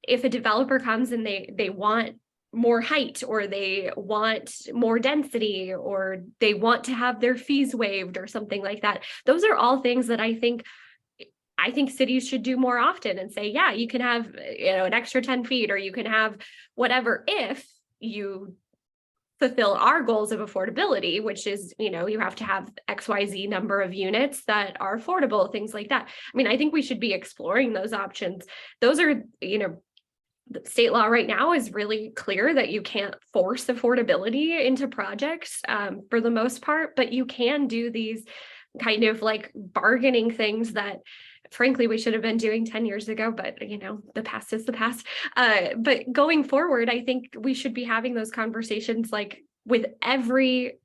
If a developer comes and they want more height, or they want more density, or they want to have their fees waived or something like that, those are all things that I think cities should do more often and say, yeah, you can have, an extra 10 feet, or you can have whatever, if you fulfill our goals of affordability, which is, you have to have XYZ number of units that are affordable, things like that. I mean, I think we should be exploring those options. Those are, the state law right now is really clear that you can't force affordability into projects for the most part, but you can do these kind of like bargaining things that frankly we should have been doing 10 years ago, but the past is the past. But going forward, I think we should be having those conversations like with every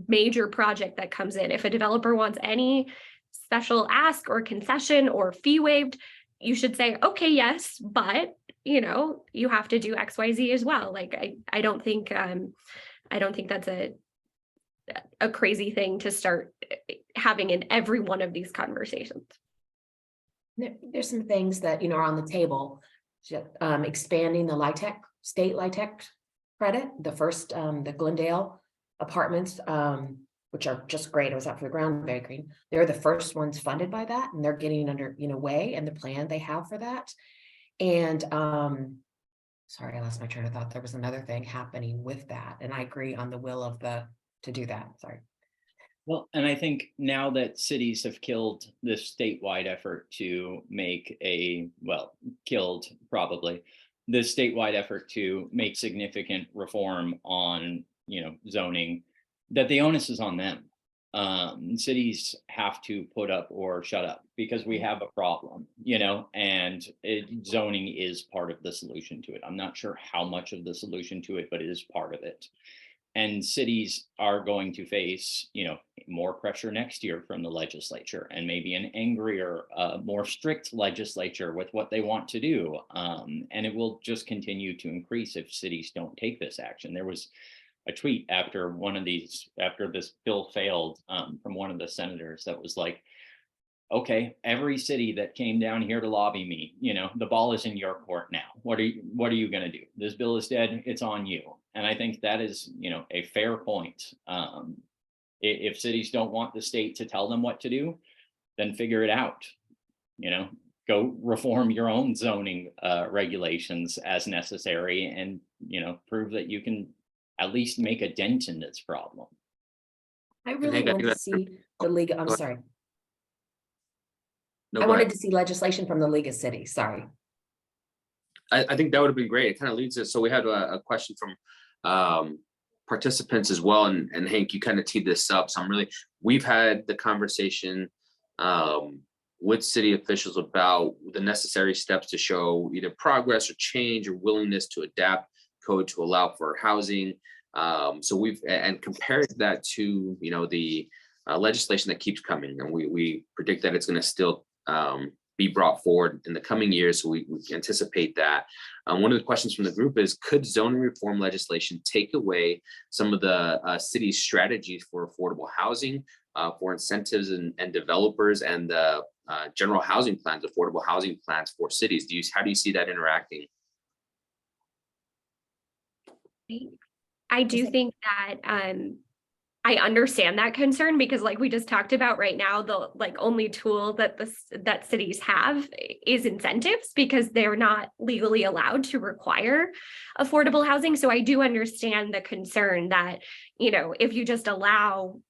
major project that comes in. If a developer wants any special ask or concession or fee waived, you should say, okay, yes, but you have to do XYZ as well. Like I don't think that's a crazy thing to start having in every one of these conversations. There's some things that are on the table. Expanding the state LIHTC credit, the first the Glendale apartments, which are just great. I was out for the groundbreaking. They're the first ones funded by that, and they're getting under way and the plan they have for that. And sorry, I lost my train of thought. There was another thing happening with that, and I agree on the will of to do that. Sorry. Well, and I think now that cities have killed this statewide effort to make killed probably the statewide effort to make significant reform on, zoning, that the onus is on them. Cities have to put up or shut up because we have a problem, and zoning is part of the solution to it. I'm not sure how much of the solution to it, but it is part of it. And cities are going to face, more pressure next year from the legislature, and maybe an angrier, more strict legislature with what they want to do. And it will just continue to increase if cities don't take this action. There was a tweet after this bill failed from one of the senators that was like, okay, every city that came down here to lobby me, the ball is in your court now. What are you going to do? This bill is dead. It's on you. And I think that is, a fair point. If cities don't want the state to tell them what to do, then figure it out. Go reform your own zoning regulations as necessary, and prove that you can at least make a dent in this problem. I really want to see the league. I'm sorry. No, I go ahead. wanted to see legislation from the League of Cities, sorry. I think that would have been great. It kind of leads us. So we had a question from participants as well. And Hank, you kind of teed this up. So we've had the conversation with city officials about the necessary steps to show either progress or change or willingness to adapt code to allow for housing. So we've compared that to, the legislation that keeps coming. And we predict that it's going to still be brought forward in the coming years. So we anticipate that. One of the questions from the group is, could zoning reform legislation take away some of the city's strategies for affordable housing, for incentives and developers, and the general housing plans, affordable housing plans for cities? How do you see that interacting? I do think that I understand that concern, because like we just talked about right now, the only tool that cities have is incentives, because they're not legally allowed to require affordable housing. So I do understand the concern that, if you just allow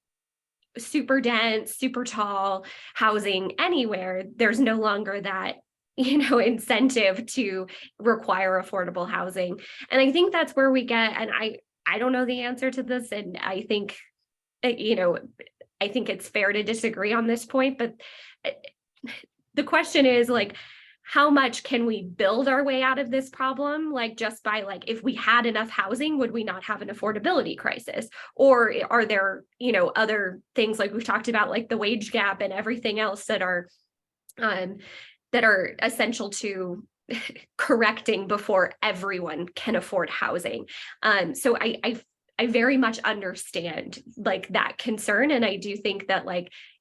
super dense, super tall housing anywhere, there's no longer that incentive to require affordable housing. And I think that's where we get, and I don't know the answer to this, and I think I think it's fair to disagree on this point, but the question is how much can we build our way out of this problem? Just by if we had enough housing, would we not have an affordability crisis? Or are there, other things like we've talked about, like the wage gap and everything else that are essential to correcting before everyone can afford housing? So I very much understand that concern. And I do think that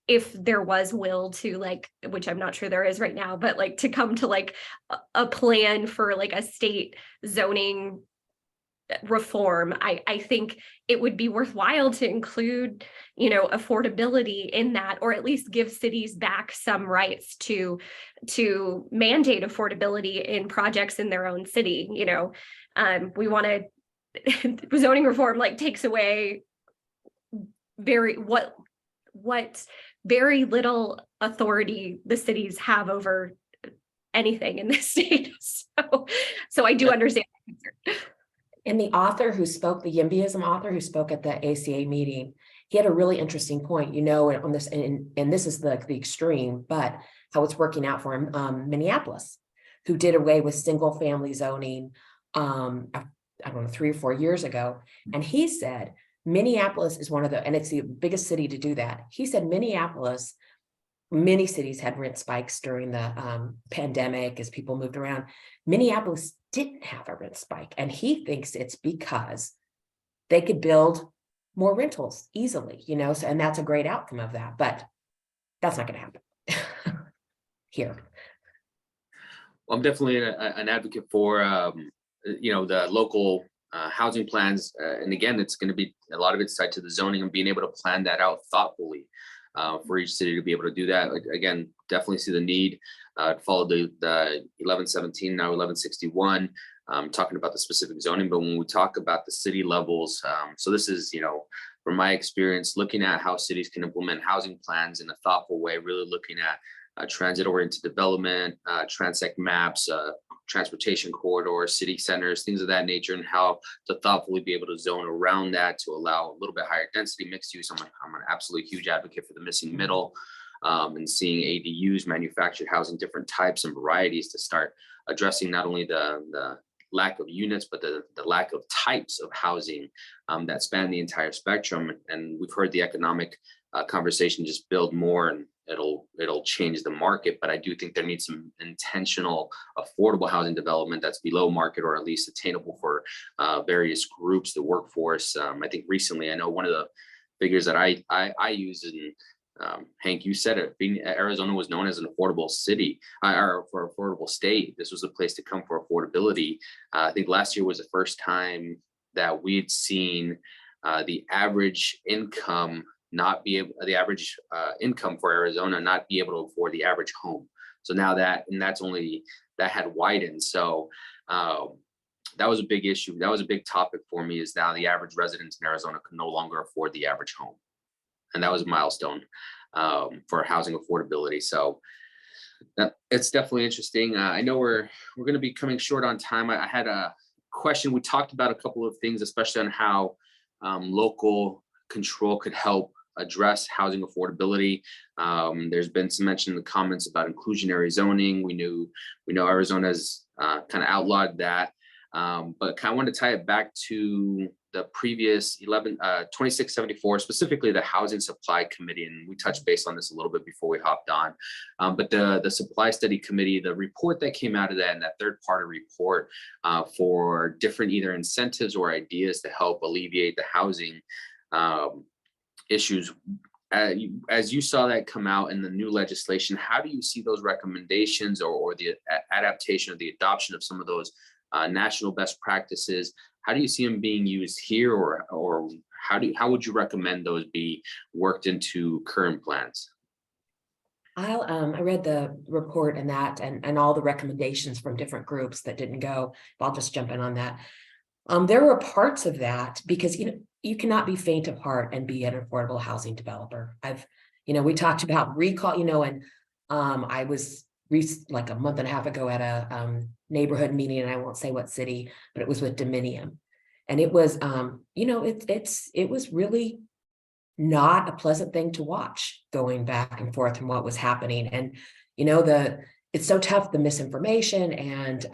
if there was will to which I'm not sure there is right now, but to come to a plan for a state zoning reform, I think it would be worthwhile to include, affordability in that, or at least give cities back some rights to mandate affordability in projects in their own city. We want to zoning reform takes away what very little authority the cities have over anything in this state. So I do understand that concern. And the author who spoke, the YIMBYism author who spoke at the ACA meeting, he had a really interesting point, on this, and this is the extreme, but how it's working out for him. Minneapolis, who did away with single family zoning, I don't know, 3 or 4 years ago. And he said, Minneapolis is and it's the biggest city to do that. He said, Minneapolis, many cities had rent spikes during the pandemic as people moved around. Minneapolis didn't have a rent spike. And he thinks it's because they could build more rentals easily, so, and that's a great outcome of that, but that's not going to happen here. Well, I'm definitely an advocate for, the local housing plans. And again, it's going to be a lot of it's tied to the zoning and being able to plan that out thoughtfully for each city to be able to do that. Again, definitely see the need to follow the 1117, now 1161, talking about the specific zoning. But when we talk about the city levels, so this is, from my experience, looking at how cities can implement housing plans in a thoughtful way, really looking at transit-oriented development, transect maps, transportation corridors, city centers, things of that nature, and how to thoughtfully be able to zone around that to allow a little bit higher density mixed use. I'm an absolutely huge advocate for the missing middle, and seeing ADUs, manufactured housing, different types and varieties to start addressing not only the lack of units, but the lack of types of housing that span the entire spectrum. And we've heard the economic conversation just build more, and it'll change the market. But I do think there needs some intentional affordable housing development that's below market, or at least attainable for various groups, the workforce. I think recently, I know one of the figures that I use, and Hank, you said it, Arizona was known as an affordable city, or for affordable state. This was a place to come for affordability. I think last year was the first time that we'd seen the average income income for Arizona not be able to afford the average home. So now that had widened. So that was a big issue. That was a big topic for me, is now the average resident in Arizona could no longer afford the average home. And that was a milestone for housing affordability. So It's definitely interesting. I know we're going to be coming short on time. I had a question. We talked about a couple of things, especially on how local control could help address housing affordability. There's been some mention in the comments about inclusionary zoning. We know Arizona's kind of outlawed that, but kind of want to tie it back to the previous 2674, specifically the Housing Supply Committee, and we touched base on this a little bit before we hopped on. But the Supply Study Committee, the report that came out of that, and that third-party report for different either incentives or ideas to help alleviate the housing issues. As you saw that come out in the new legislation, how do you see those recommendations or the adaptation or the adoption of some of those national best practices? How do you see them being used here, or how would you recommend those be worked into current plans? I read the report and that and all the recommendations from different groups that didn't go. I'll just jump in on that. There were parts of that because you cannot be faint of heart and be an affordable housing developer. We talked about recall, and I was like a month and a half ago at a neighborhood meeting, and I won't say what city, but it was with Dominion. And it was, it was really not a pleasant thing to watch going back and forth from what was happening. And, it's so tough, the misinformation and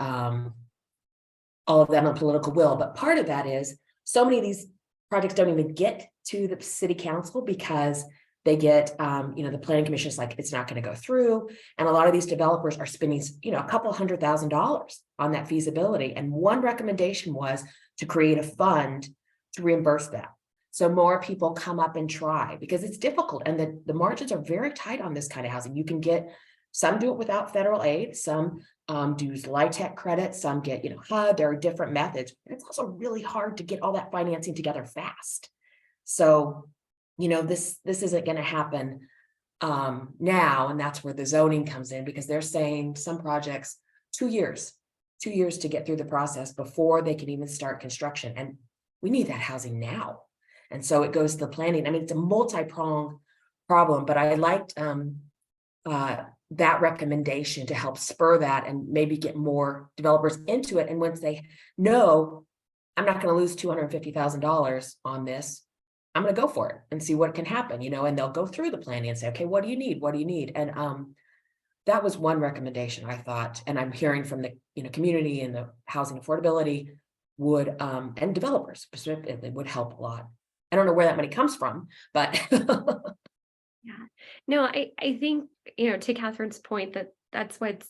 all of that on political will. But part of that is so many of these projects don't even get to the city council because they get, the planning commission is like, it's not going to go through. And a lot of these developers are spending, a couple $100,000 on that feasibility. And one recommendation was to create a fund to reimburse that. So more people come up and try because it's difficult. And the margins are very tight on this kind of housing. You can get, some do it without federal aid, some do LIHTC credit, some get, HUD, there are different methods. It's also really hard to get all that financing together fast. So, this isn't going to happen now, and that's where the zoning comes in, because they're saying some projects 2 years to get through the process before they can even start construction. And we need that housing now. And so it goes to the planning. I mean, it's a multi-pronged problem, but I liked that recommendation to help spur that and maybe get more developers into it. And once they know, I'm not going to lose $250,000 on this, I'm going to go for it and see what can happen, and they'll go through the planning and say, okay, what do you need? What do you need? And that was one recommendation I thought, and I'm hearing from the community and the housing affordability would, and developers specifically, would help a lot. I don't know where that money comes from, but yeah, no, I think, to Catherine's point, that's what's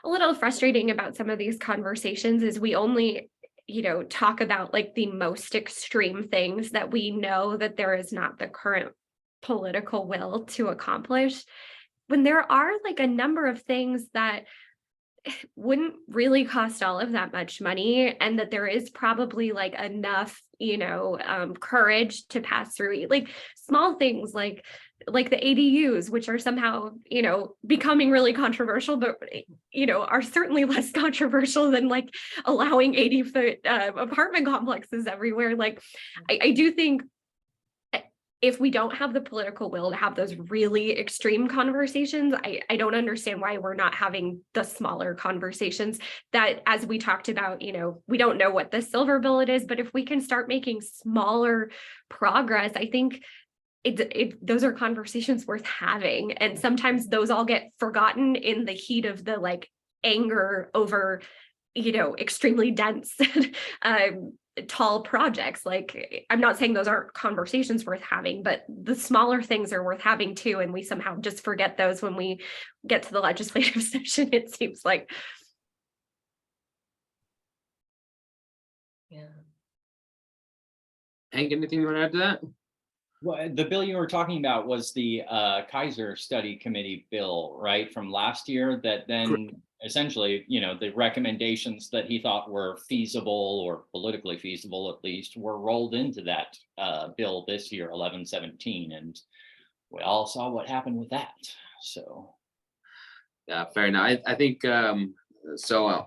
a little frustrating about some of these conversations is we only, talk about like the most extreme things that we know that there is not the current political will to accomplish, when there are like a number of things that wouldn't really cost all of that much money, and that there is probably like enough, courage to pass through like small things like the ADUs, which are somehow, becoming really controversial, but, are certainly less controversial than like allowing 80-foot apartment complexes everywhere. Like, I do think if we don't have the political will to have those really extreme conversations, I don't understand why we're not having the smaller conversations that, as we talked about, we don't know what the silver bullet is, but if we can start making smaller progress, I think those are conversations worth having. And sometimes those all get forgotten in the heat of the like anger over, extremely dense tall projects. Like, I'm not saying those aren't conversations worth having, but the smaller things are worth having too. And we somehow just forget those when we get to the legislative session, it seems like. yeah. Hank, anything you want to add to that? Well, the bill you were talking about was the Kaiser Study Committee bill, right, from last year that then essentially, the recommendations that he thought were feasible or politically feasible, at least, were rolled into that bill this year, 1117. And we all saw what happened with that. So. Yeah, fair enough. I think so.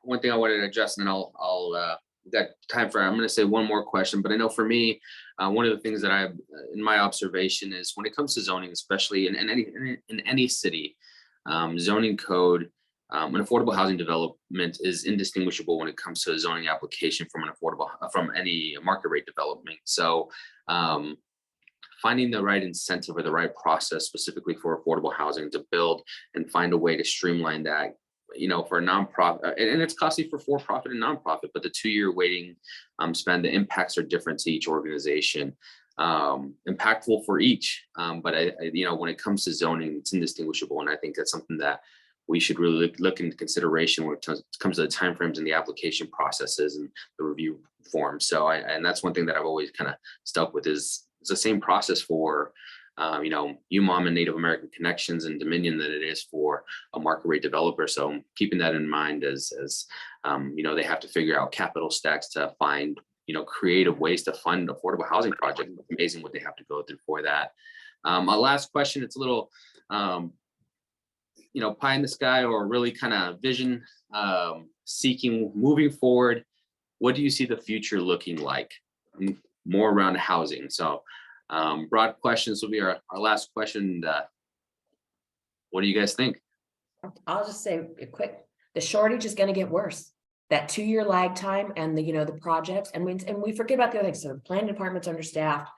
One thing I wanted to address, and then I'll got time for, I'm going to say one more question, but I know for me, one of the things that in my observation is when it comes to zoning, especially in any city, zoning code, an affordable housing development is indistinguishable when it comes to a zoning application from any market rate development. So finding the right incentive or the right process specifically for affordable housing to build and find a way to streamline that, for a nonprofit, and it's costly for for-profit and nonprofit, but the 2-year waiting span, the impacts are different to each organization, impactful for each. But when it comes to zoning, it's indistinguishable. And I think that's something that we should really look into consideration when it comes to the timeframes and the application processes and the review forms. So and that's one thing that I've always kind of stuck with is it's the same process for UMOM and Native American Connections and Dominion that it is for a market rate developer. So keeping that in mind as they have to figure out capital stacks to find creative ways to fund affordable housing projects. It's amazing what they have to go through for that. My last question, it's a little pie in the sky or really kind of vision seeking moving forward. What do you see the future looking like? More around housing. So broad questions will be our last question. What do you guys think? I'll just say a quick, the shortage is going to get worse. That 2-year lag time and the projects, and we forget about the other things. So the planning department's understaffed.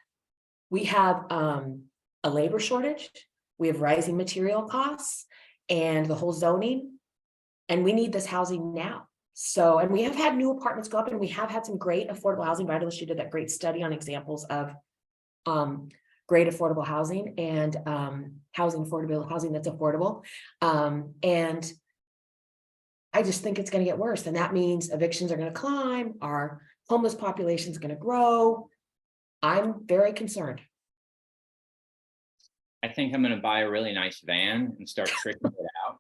We have a labor shortage. We have rising material costs and the whole zoning, and we need this housing now. So, and we have had new apartments go up, and we have had some great affordable housing. Vitalyst did that great study on examples of great affordable housing and housing that's affordable. And I just think it's going to get worse. And that means evictions are going to climb. Our homeless population is going to grow. I'm very concerned. I think I'm going to buy a really nice van and start tricking it out.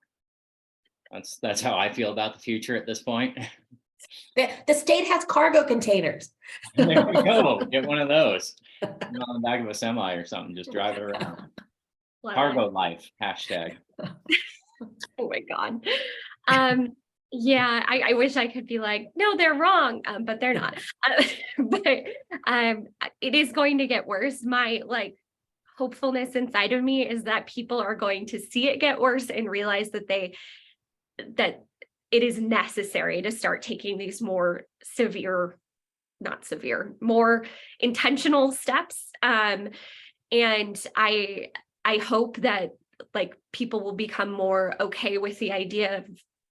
That's how I feel about the future at this point. The state has cargo containers. There we go. Get one of those. Put it on the back of a semi or something. Just drive it around. Cargo life. #. Oh my God. Yeah, I wish I could be like, no, they're wrong, but they're not. But it is going to get worse. My hopefulness inside of me is that people are going to see it get worse and realize that it is necessary to start taking these more more intentional steps. And I hope that people will become more okay with the idea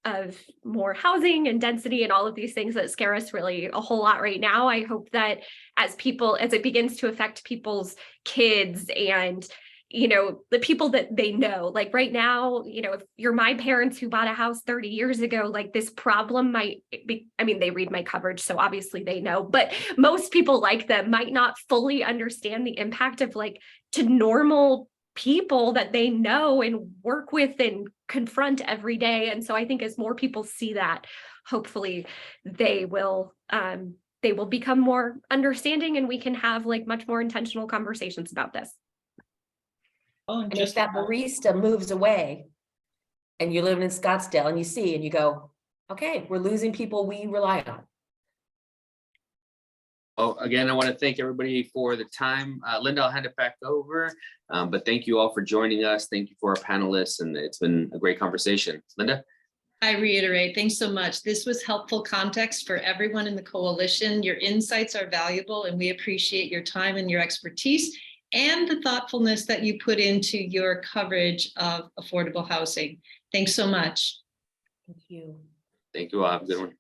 of more housing and density and all of these things that scare us really a whole lot right now. I hope that as it begins to affect people's kids and the people that they know, right now, if you're my parents who bought a house 30 years ago, this problem might be, they read my coverage, so obviously they know, but most people like them might not fully understand the impact of to normal people that they know and work with and confront every day. And so I think as more people see that, hopefully they will become more understanding, and we can have much more intentional conversations about this. And if that barista moves away and you're living in Scottsdale and you see and you go, okay, we're losing people we rely on. Well, again, I want to thank everybody for the time. Linda, I'll hand it back over. But thank you all for joining us. Thank you for our panelists, and it's been a great conversation. Linda? I reiterate, thanks so much. This was helpful context for everyone in the coalition. Your insights are valuable, and we appreciate your time and your expertise and the thoughtfulness that you put into your coverage of affordable housing. Thanks so much. Thank you. Thank you all. Have a good one.